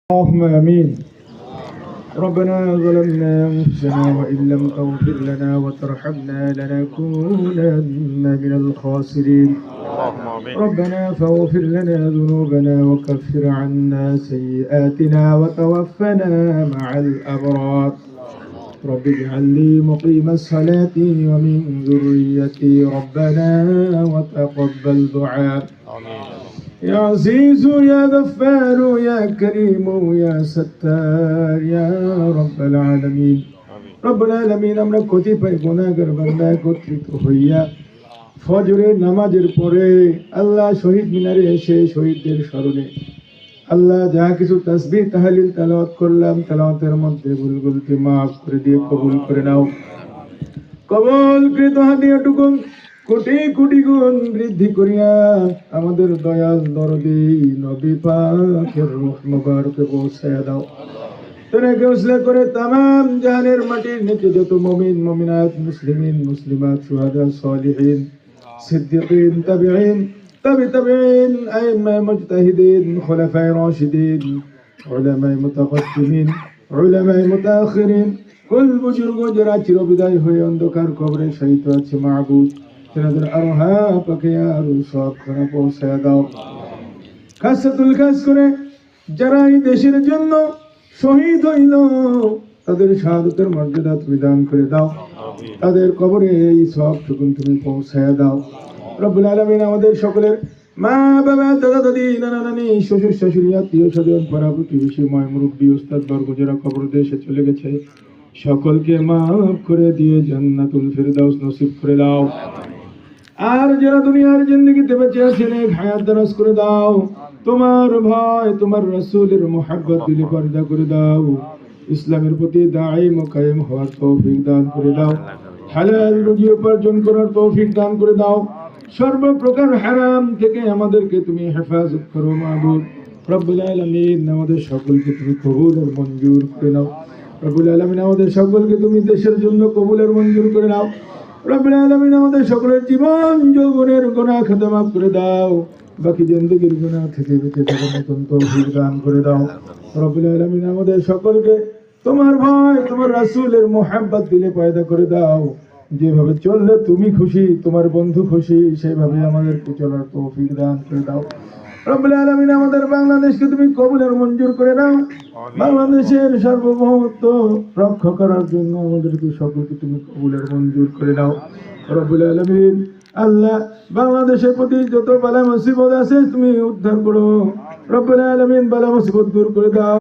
اللهم امين. ربنا ظلمنا انفسنا وان لم تغفر لنا وترحمنا لنكونن من الخاسرين. ربنا فاغفر لنا ذنوبنا وكفر عنا سيئاتنا وتوفنا مع الابرار. رب اجعل لي مقيم الصلاة ومن ذريتي ربنا وتقبل دعاء. يا عزيز يا غفار يا كريم يا ستار يا رب العالمين. رب العالمين আমরা কতিপয় গুনাহগার বান্দা একত্রিত হইয়া ফজরের নামাজের পরে আল্লাহ শহীদ মিনারে এসে শহীদদের স্মরণে আল্লাহ যা কিছু তাসবিহ তাহলিল তেলাওয়াত করলাম, তেলাওয়াতের মধ্যে ভুল গলতি মাফ করে দিয়ে কবুল করে নাও। কবুলকৃত হাদিয়াটুকু কোটি কোটি গুণ বৃদ্ধি করিয়া আমাদের দয়াল দরদি নবী পাকের রূহ মুবারকে পৌঁছায়া দাও। তেনাকে উসলে করে তামাম জাহানের মাটির নিচে যত মুমিন মুমিনাত মুসলিমিন মুসলিমাত শুহাদা সালিহিন সিদ্দিকিন তাবিঈন তাবিঈন আইম্মা মুজতাহিদিন খুলাফায়ে রাশিদিন উলামায়ে মুতাকদ্দিমিন উলামায়ে মুতাআখিরিন কুল বুজুর্গ যারা চিরবিদায় হয়ে অন্ধকার কবরে শহীদ আছে মাবুদ তেনাদের আরহা পাকে আরো সব খানা পৌঁছায়া দাও। খাসাতুল খাস করে যারা এই দেশের জন্য শহীদ হইল তাদের শাহাদাতের মর্যাদা তুমি দান করে দাও, তাদের কবরে এই সব টুকুন তুমি পৌঁছায়া দাও। রব্বুল আলামিন আমাদের সকলের মা বাবা দাদা দাদি নানা নানি শ্বশুর শাশুড়ি আত্মীয় স্বজন পাড়া প্রতিবেশী ময় মুরব্বী ওস্তাদ বর্গ যারা কবর দেশে চলে গেছে সকলকে মাফ করে দিয়ে জান্নাতুল ফিরদাউস নসিব করে দাও। আর যারা দুনিয়ার জিন্দেগিতে বেঁচে আছেন হায়াত দারাজ করে দাও, তোমার ভয় তোমার রাসূলের মুহাব্বত দিলে পর্দা করে দাও, ইসলামের প্রতি দাঈম ও কায়েম হওয়ার তৌফিক দান করে দাও, হালাল রুজি উপার্জন করার তৌফিক দান করে দাও, সর্বপ্রকার হারাম থেকে আমাদেরকে তুমি হেফাজত করো মাবুদ। রব্বুল আলামিন আমাদের সকলকে তুমি কবুল ও মঞ্জুর করে নাও। রব্বুল আলামিন আমাদের সকলকে তুমি দেশের জন্য কবুল ও মঞ্জুর করে নাও। রব্বুল আলামিন আমাদের সকলের জীবন যৌবনের গুনাহ খাতা মাফ করে দাও, বাকি জিন্দেগির গুনাহ থেকে বেঁচে থাকার মতন তৌফিক দান করে দাও। রব্বুল আলামিন আমাদের সকলকে তোমার ভয় তোমার রাসূলের মুহাব্বত দিলে পয়দা করে দাও, যেভাবে চললে তুমি খুশি তোমার বন্ধু খুশি সেভাবে আমাদেরকে চলার তৌফিক দান করে দাও। রব্বুল আলামিন আমাদের বাংলাদেশকে তুমি কবুলের মঞ্জুর করে নাও। বাংলাদেশের সার্বভৌমত্ব রক্ষা করার জন্য আমাদেরকে সকলকে তুমি কবুলের মঞ্জুর করে নাও। রব্বুল আলামিন আল্লাহ বাংলাদেশের প্রতি যত বালা মুসিবত আছে তুমি উদ্ধার করো। রব্বুল আলামিন বালা মুসিবত দূর করে দাও।